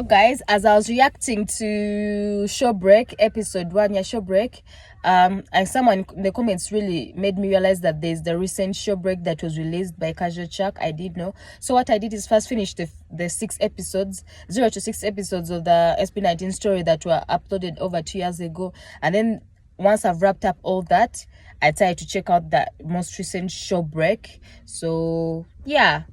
well, guys, as I was reacting to Showbreak episode 1, Showbreak, and someone in the comments really made me realize that there's the recent Showbreak that was released by Casual Chuck. I did know. So what I did is first finish the 6 episodes, 0 to 6 episodes of the SB19 story that were uploaded over 2 years ago, and then once I've wrapped up all that, I tried to check out the most recent Showbreak. So yeah.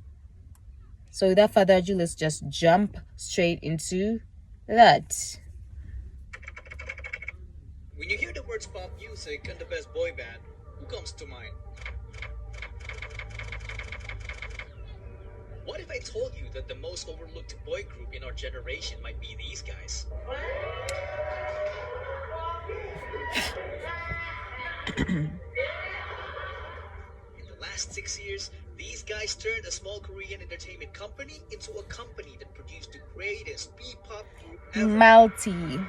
So without further ado, let's just jump straight into that. When you hear the words pop music and the best boy band, who comes to mind? What if I told you that the most overlooked boy group in our generation might be these guys? In the last 6 years, these guys turned a small Korean entertainment company into a company that produced the greatest P-pop group ever. Multi. SB19.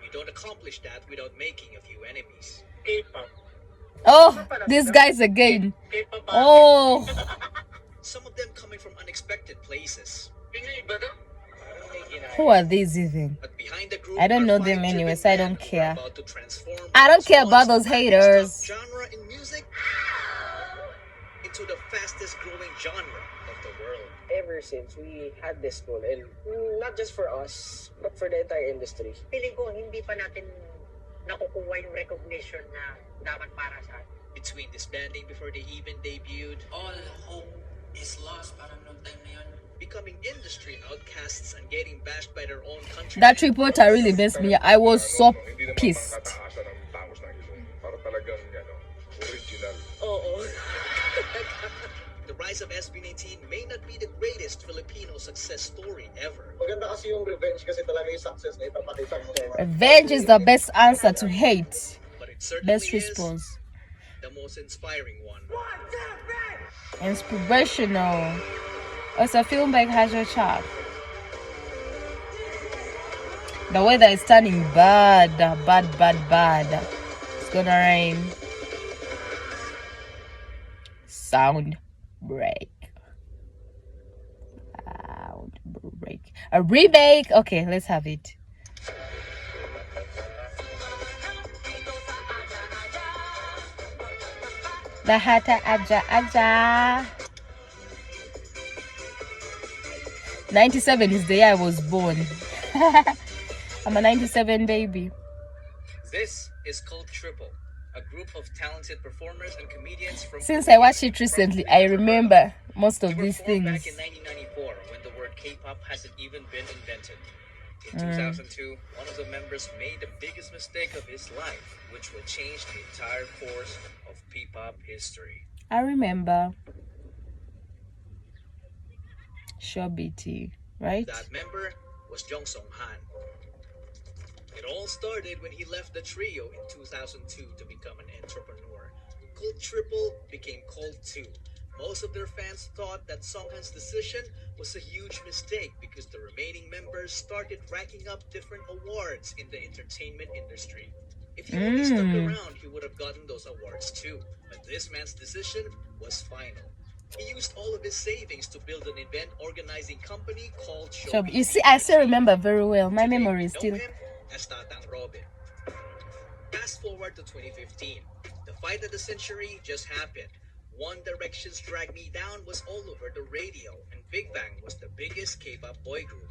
You don't accomplish that without making a few enemies. K-pop. Oh, these guys again. Oh. Some of them coming from unexpected places. Who are these even? But behind the group, I don't know them anyway, so I don't care. About to transform I don't care about those haters. Genre in music into the fastest growing genre of the world. Ever since we had this goal, and not just for us, but for the entire industry. Feeling ko hindi pa natin nakukuha yung recognition na dapat para sa atin. Between disbanding before they even debuted, all hope is lost. Parang nung time na yun. Becoming industry outcasts and getting bashed by their own country. That reporter really messed me up. I was so pissed. The rise of SB19 may not be the greatest Filipino success story ever. Revenge is the best answer to hate. But it certainly Best is response. the most inspiring one. Inspirational. It's a film by Casual Chuck. The weather is turning bad. It's gonna rain. Sound break. Sound break. A remake. Okay, let's have it. Lahata aja aja. 97 is the year I was born. I'm a 97 baby. This is called Triple, a group of talented performers and comedians from. Since I watched it recently, I remember most of these things. Back in 1994, when the word K-pop hasn't even been invented. In 2002, one of the members made the biggest mistake of his life, which will change the entire course of P-pop history. I remember. Sure, BT, right? That member was Jong Song Han. It all started when he left the trio in 2002 to become an entrepreneur. Called Triple became called 2. Most of their fans thought that Song Han's decision was a huge mistake because the remaining members started racking up different awards in the entertainment industry. If he only stuck around, he would have gotten those awards too. But this man's decision was final. He used all of his savings to build an event organizing company called So you see, I still remember very well. My memory is still. As Tatang Robin. Fast forward to 2015. The fight of the century just happened. One Direction's Drag Me Down was all over the radio, and Big Bang was the biggest K-pop boy group,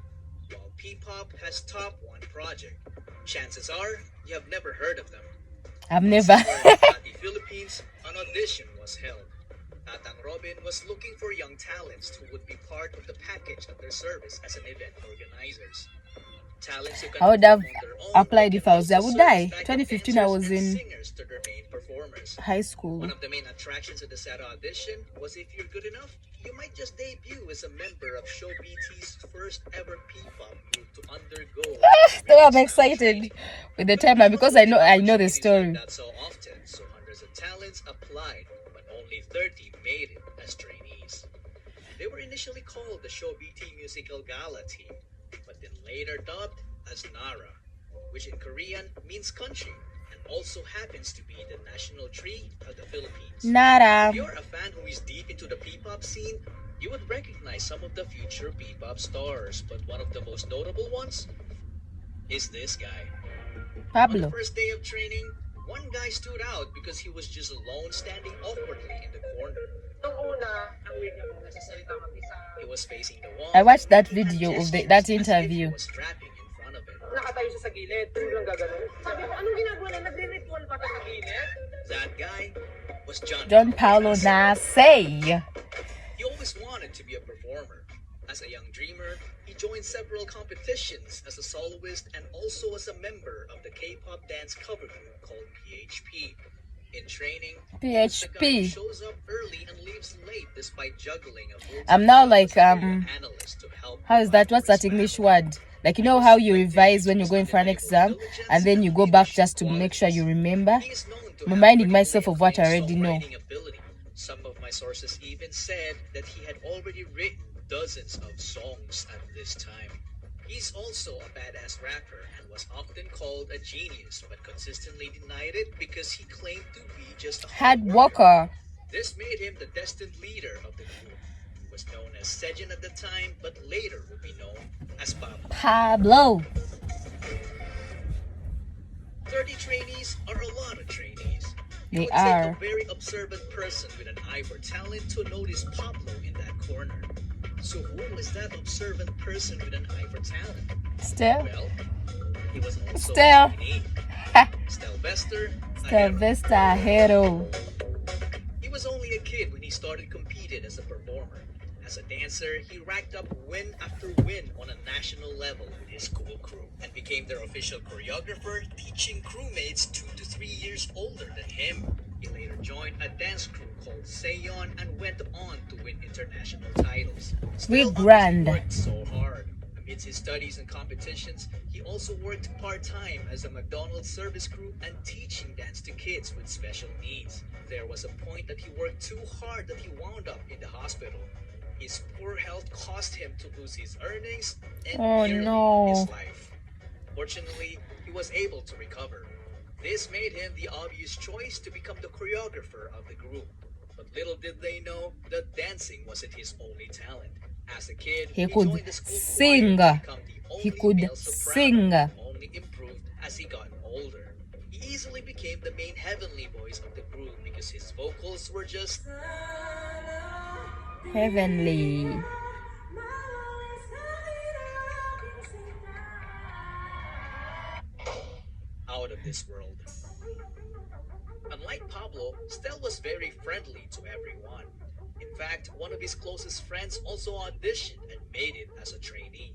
while P-pop has top 1 project. Chances are you have never heard of them. I've never. In the Philippines, an audition was held. Tatang Robin was looking for young talents who would be part of the package at their service as an event organizers. Talents who can I would have perform on their own applied if I was there. I would die. backup 2015, I was dancers and in singers to their main performers. high school. One of the main attractions of the set audition was if you're good enough, you might just debut as a member of Show BT's first ever P-pop group to undergo. So I'm excited with the timeline because I know the story. Not so often, so hundreds of talents applied, but only 30 made it as trainees. They were initially called the Show BT Musical Gala Team, but then later dubbed as NARA, which in Korean means country, and also happens to be the national tree of the Philippines. Nada. If you're a fan who is deep into the P-pop scene, you would recognize some of the future P-pop stars, but one of the most notable ones is this guy. On the Pablo. first day of training, one guy stood out because he was just alone standing awkwardly in the corner. Nung una, ang weird niya po, nagsasalita mag-isa. He was facing the wall. I watched that He had video of gestures that as if interview. he was rapping in front of it. Nakatayo siya sa gilid, biglang gaganon. Sabi ko, anong ginagawa na? Nagre-ritual ba ito sa gilid? That guy was John Paulo Nasay. He always wanted to be a performer. As a young dreamer, he joined several competitions as a soloist and also as a member of the K-pop dance cover group called PHP. In training, he's the guy who PHP. shows up early and leaves late despite juggling a full-time I'm now job like, as a video analyst to help how is that? What's that provide English his family. word? Like, you know how you revise when you're going for an exam and then you go back just to make sure you remember? He is known to I'm have reminding particularly myself of what I acclaimed already know. songwriting ability. Some of my sources even said that he had already written dozens of songs at this time. He's also a badass rapper and was often called a genius, but consistently denied it because he claimed to be just a Hard worker. worker. This made him the destined leader of the group. He was known as Sejin at the time, but later would be known as Pablo. Pablo. 30 trainees are a lot of trainees. They It would are. take a very observant person with an eye for talent to notice Pablo in that corner. So who was that observant person with an eye for talent? Still. Well, he was also Still. a trainee. Stel Vester, a Still hero. Vista hero. He was only a kid when he started competing as a performer. As a dancer, he racked up win after win on a national level with his school crew and became their official choreographer, teaching crewmates 2 to 3 years older than him. He later joined a dance crew called Seon and went on to win international titles. Still grand. worked so hard. Amidst his studies and competitions, he also worked part-time as a McDonald's service crew and teaching dance to kids with special needs. There was a point that he worked too hard that he wound up in the hospital. His poor health caused him to lose his earnings and Oh, nearly no. his life. Fortunately, he was able to recover. This made him the obvious choice to become the choreographer of the group. But little did they know that dancing wasn't his only talent. As a kid, He could joined the school sing. choir to become the He only could male soprano, sing. and only improved as he got older. He easily became the main heavenly voice of the group because his vocals were just Heavenly. out of this world. Unlike Pablo, Stel was very friendly to everyone. In fact, one of his closest friends also auditioned and made it as a trainee.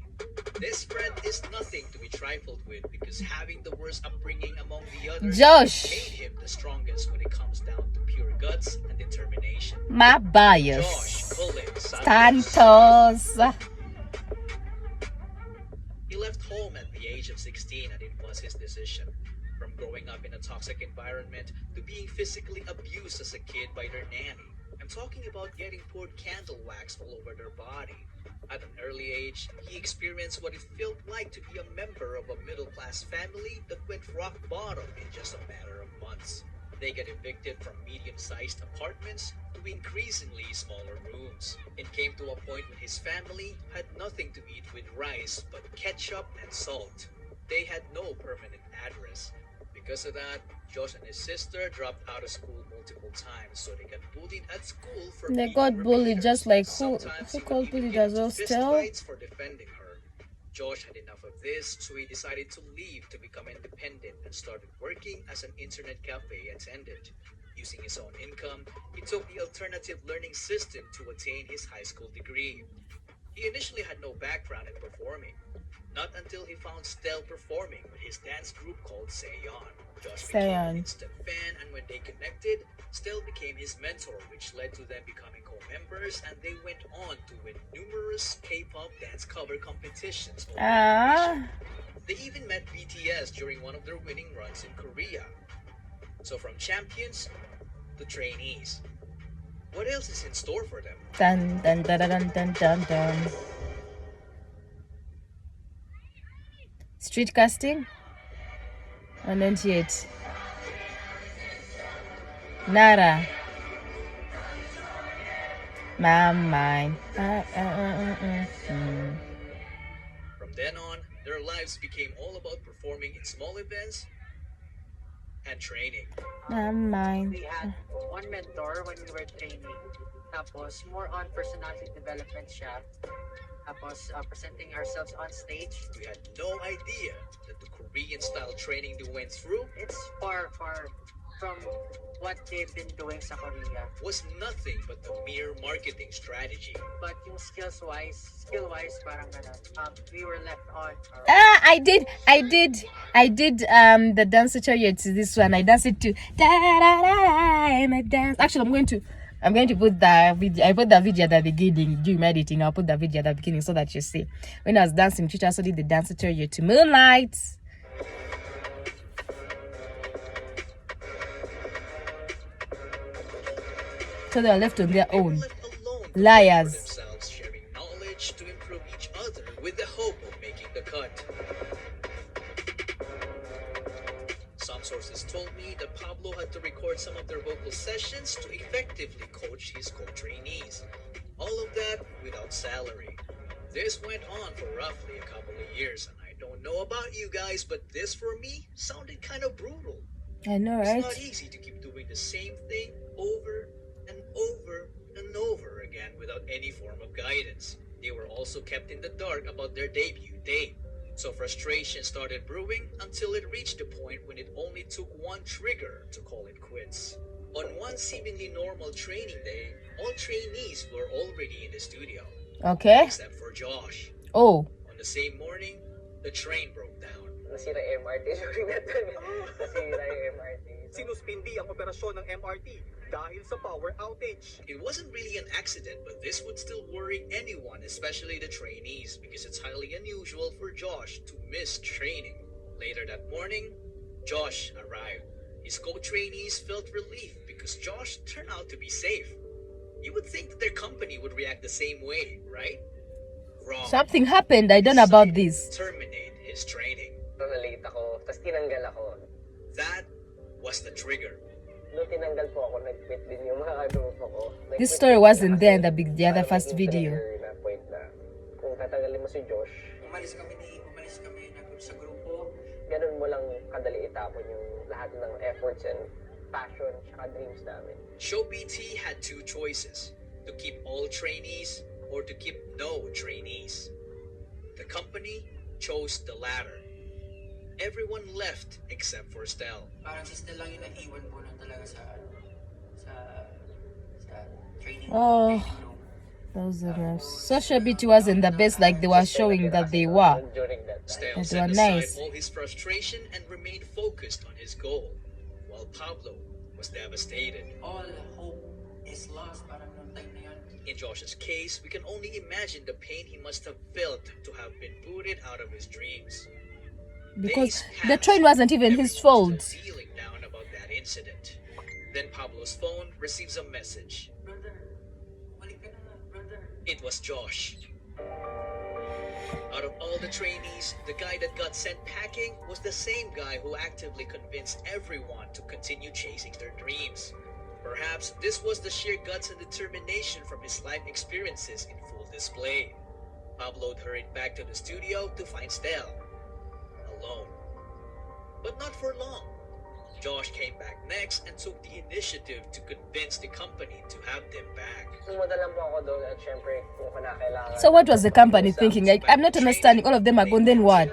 This friend is nothing to be trifled with because having the worst upbringing among the others Josh. made him the strongest when it comes down to pure guts and determination. My Josh bias. Cullen Santos. He left home at the age of 16 and it was his decision. From growing up in a toxic environment to being physically abused as a kid by their nanny. I'm talking about getting poured candle wax all over their body. At an early age, he experienced what it felt like to be a member of a middle-class family that went rock bottom in just a matter of months. They get evicted from medium-sized apartments to increasingly smaller rooms. It came to a point when his family had nothing to eat with rice but ketchup and salt. They had no permanent address. Because of that, Josh and his sister dropped out of school multiple times, so they got bullied at school for They being got bullied repeaters. just like Sometimes who he would got even bullied get as into well fist still. fights for defending her. Josh had enough of this, so he decided to leave to become independent and started working as an internet cafe attendant. Using his own income, he took the alternative learning system to attain his high school degree. He initially had no background in performing. Not until he found Stel performing with his dance group called Seon. Josh became an Seon. instant fan, and when they connected, Stel became his mentor, which led to them becoming co-members, and they went on to win numerous K-pop dance cover competitions over the nation. They even met BTS during one of their winning runs in Korea. So from champions to trainees. What else is in store for them? Dun dun dun dun dun dun dun. Street casting? 198. Nara. My mind. From then on, their lives became all about performing in small events and training. My mind. We had one mentor when we were training. Tapos, more on personality development siya. Tapos, presenting ourselves on stage. We had no idea that the Korean-style training they went through It's far, far from what they've been doing sa Korea. was nothing but a mere marketing strategy. But yung skill-wise, parang ganun. We were left on our I did the dance tutorial to this one. I danced it to da da da da and I dance. Actually, I'm going to put the video. I put the video at the beginning. During my editing, I'll put the video at the beginning so that you see. When I was dancing, teacher also did the dance tutorial to Moonlight. So they are left on their They were own. left alone to Liars. fend for themselves, sharing knowledge to improve each other with the hope of making the cut. Some sources told me that Pablo had to record some of their vocal sessions to effectively coach his co-trainees. All of that without salary. This went on for roughly a couple of years, and I don't know about you guys, but this for me sounded kind of brutal. I know, right? It's not easy to keep doing the same thing over and over and over again without any form of guidance. They were also kept in the dark about their debut date. So frustration started brewing until it reached the point when it only took one trigger to call it quits. On one seemingly normal training day, all trainees were already in the studio, Okay. except for Josh. Oh. On the same morning, the train broke down. Nasira yung MRT during that time. Nasira yung MRT. Sinuspindi ang operasyon ng MRT dahil sa power outage. It wasn't really an accident, but this would still worry anyone, especially the trainees, because it's highly unusual for Josh to miss training. Later that morning, Josh arrived. His co-trainees felt relief because Josh turned out to be safe. You would think that their company would react the same way, right? Wrong. Something happened. I don't know about this. Terminate his training. So, na-late ako, tapos tinanggal ako. That was the trigger. Nung tinanggal po ako, nag-quit din yung mga group ako. This story wasn't there in the other first Parang video. trigger na point na kung tatanggalin mo si Josh, Umalis kami sa grupo. ganun mo lang kadali itapon yung lahat ng efforts and passion tsaka dreams namin. Show BT had two choices: to keep all trainees or to keep no trainees. The company chose the latter. Everyone left except for Stel. Parang si Stella lang yung naiwan po na talaga sa training. Oh. training room. Those are nice. Social beauty wasn't the best like they were showing that they were. During that time. Stel That set were aside nice. all his frustration and remained focused on his goal, while Pablo was devastated. All hope is lost. Parang noong time na yun. In Josh's case, we can only imagine the pain he must have felt to have been booted out of his dreams. Because Days the passed. train wasn't even his Everyone was fault. still feeling down about that incident. Then Pablo's phone receives a message. Brother, balik ka na, brother. It was Josh. Out of all the trainees, the guy that got sent packing was the same guy who actively convinced everyone to continue chasing their dreams. Perhaps this was the sheer guts and determination from his life experiences in full display. Pablo hurried back to the studio to find Stel alone. But not for long. Josh came back next and took the initiative to convince the company to have them back. Sumunod lang po ako doon at syempre kung kinakailangan. So what was the company thinking? Like, I'm not understanding. All of them are gone. Then what?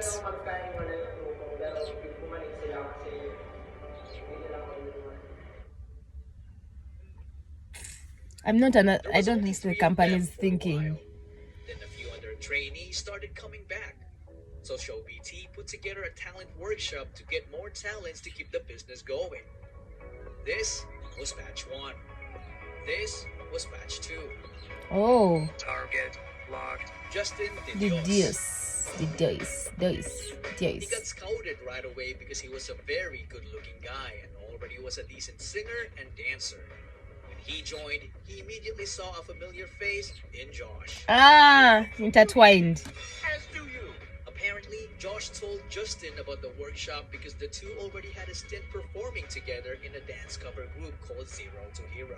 I don't understand the company's thinking. Then a few other trainees started coming back. So Show BT put together a talent workshop to get more talents to keep the business going. This was batch 1. This was batch 2. Oh, Target locked. Justin the Dios. Dios. He got scouted right away because he was a very good-looking guy and already was a decent singer and dancer. When he joined, he immediately saw a familiar face in Josh. Ah, intertwined. As do you. Apparently, Josh told Justin about the workshop because the two already had a stint performing together in a dance cover group called Zero to Hero.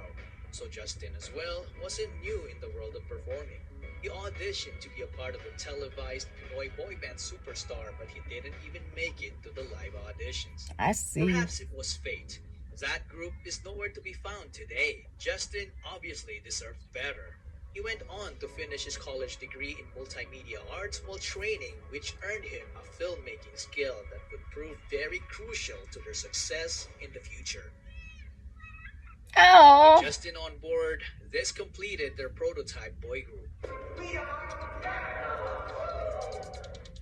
So Justin as well wasn't new in the world of performing. He auditioned to be a part of the televised Pinoy boy band Superstar, but he didn't even make it to the live auditions. I see. Perhaps it was fate. That group is nowhere to be found today. Justin obviously deserved better. He went on to finish his college degree in multimedia arts while training, which earned him a filmmaking skill that would prove very crucial to their success in the future. Oh. With Justin on board, this completed their prototype boy group.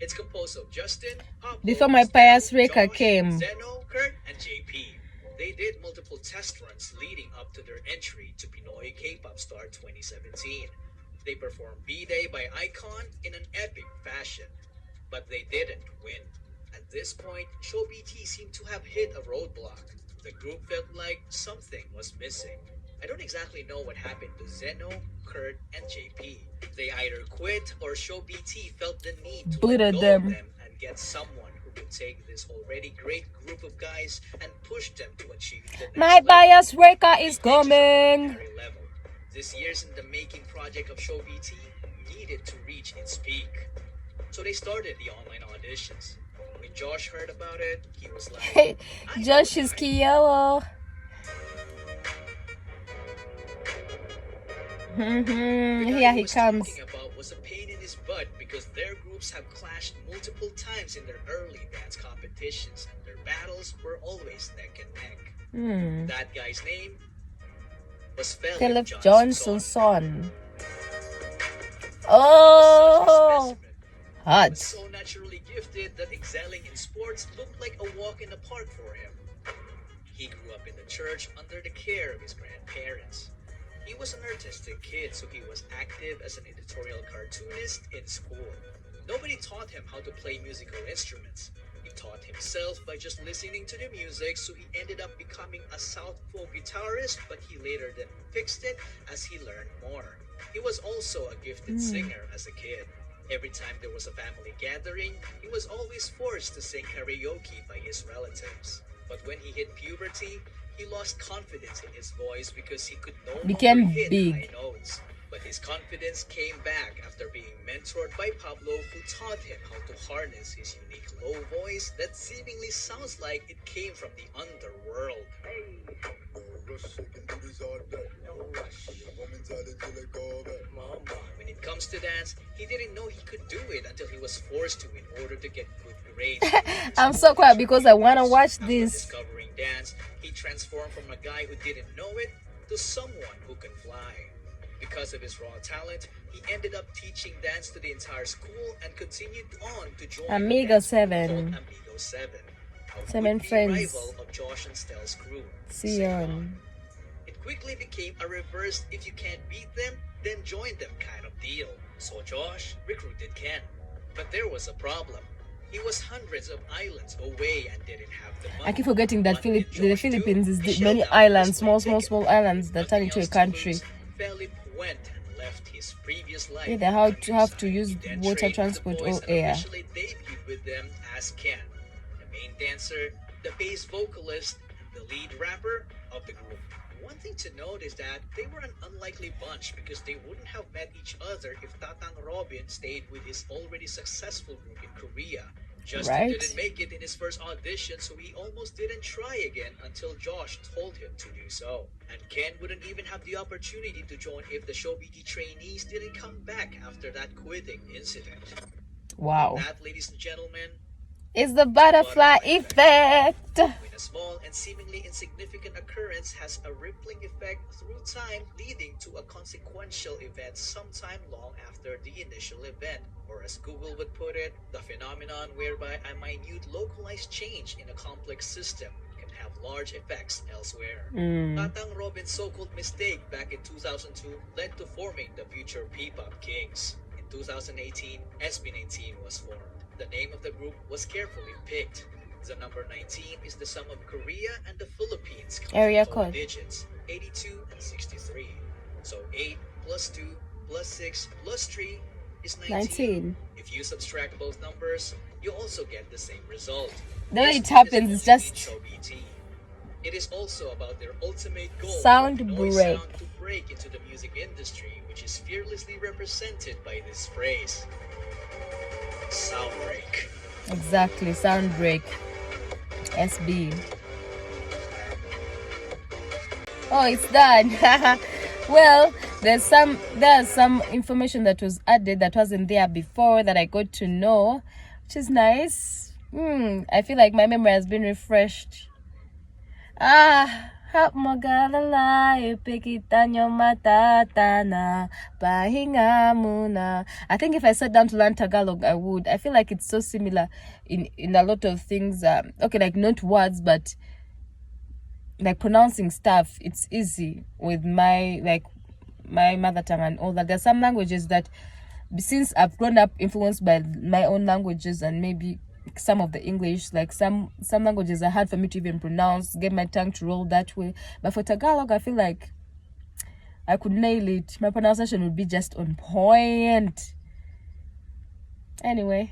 It's composed of Justin, Pablo, Before my pious Reka Josh, came. Zeno, Kurt, and JP. They did multiple test runs leading up to their entry to Pinoy K-Pop Star 2017. They performed B-Day by Icon in an epic fashion, but they didn't win. At this point, Show BT seemed to have hit a roadblock. The group felt like something was missing. I don't exactly know what happened to Zeno, Kurt, and JP. They either quit or Show BT felt the need to let go of them and get someone who could take this already great group of guys and push them to achieve the next My level. bias Reka is coming. Extraordinary level. This years in the making project of Show BT needed to reach its peak. So they started the online auditions. When Josh heard about it, he was like, Josh is Kiowo. Here he comes. Talking about was a pain in his butt because their groups have clashed multiple times in their early dance competitions, and their battles were always neck and neck. That guy's name was Philip Johnson's Johnson. He Oh, was hot. so naturally gifted that excelling in sports looked like a walk in the park for him. He grew up in the church under the care of his grandparents. He was an artistic kid, so he was active as an editorial cartoonist in school. Nobody taught him how to play musical instruments. He taught himself by just listening to the music, so he ended up becoming a southpaw guitarist, but he later then fixed it as he learned more. He was also a gifted singer as a kid. Every time there was a family gathering, he was always forced to sing karaoke by his relatives. But when he hit puberty, he lost confidence in his voice because he could no longer Became hit big. high notes. But his confidence came back after being mentored by Pablo, who taught him how to harness his unique low voice that seemingly sounds like it came from the underworld. When it comes to dance, he didn't know he could do it until he was forced to in order to get good grades. I'm so quiet because I want to watch After this. discovering dance, he transformed from a guy who didn't know it to someone who can fly. Because of his raw talent, he ended up teaching dance to the entire school and continued on to join Amigo a dance group 7. called Amigo 7. A 7 would-be friends. rival of Josh and Stell's crew. Sion. It quickly became a reverse if you can't beat them, then join them kind of deal. So Josh recruited Ken. But there was a problem. He was hundreds of islands away and didn't have the money. I keep forgetting that What did the Josh do? Philippines is He shelled many out islands, his small plane ticket. islands that turn Nothing into a else to country. lose, Philip went and left his previous life. Yeah, they have to use He then water trained with the transport boys or and air. officially debuted with them as Ken, the main dancer, the bass vocalist, and the lead rapper of the group. One thing to note is that they were an unlikely bunch because they wouldn't have met each other if Tatang Robin stayed with his already successful group in Korea. Justin Right. didn't make it in his first audition, so he almost didn't try again until Josh told him to do so. And Ken wouldn't even have the opportunity to join if the Show BT trainees didn't come back after that quitting incident. Wow. That, ladies and gentlemen, It's the butterfly effect. when a small and seemingly insignificant occurrence has a rippling effect through time, leading to a consequential event sometime long after the initial event. Or as Google would put it, the phenomenon whereby a minute localized change in a complex system can have large effects elsewhere. Tatang Robin's so-called mistake back in 2002 led to forming the future P-Pop Kings. In 2018, SB19 was formed. The name of the group was carefully picked. The number 19 is the sum of Korea and the Philippines Area code code. digits 82 and 63. So 8 plus 2 plus 6 plus 3 is 19. If you subtract both numbers, you also get the same result. The way This it beat is happens is only just beat BT. It is also about their ultimate goal sound for the noise break. sound to break into the music industry, which is fearlessly represented by this phrase, sound break. Exactly, sound break. SB. Oh, it's done. Well, there's some information that was added that wasn't there before that I got to know, which is nice. I feel like my memory has been refreshed. Hap magalala ipikitanyo matatana pahinga muna. I think if I sat down to learn Tagalog, I would. I feel like it's so similar in a lot of things. Okay, like not words, but like pronouncing stuff. It's easy with my mother tongue and all that. There's some languages that, since I've grown up influenced by my own languages and maybe some of the English, like some languages are hard for me to even pronounce, get my tongue to roll that way. But for Tagalog, I feel like I could nail it. My pronunciation would be just on point. Anyway.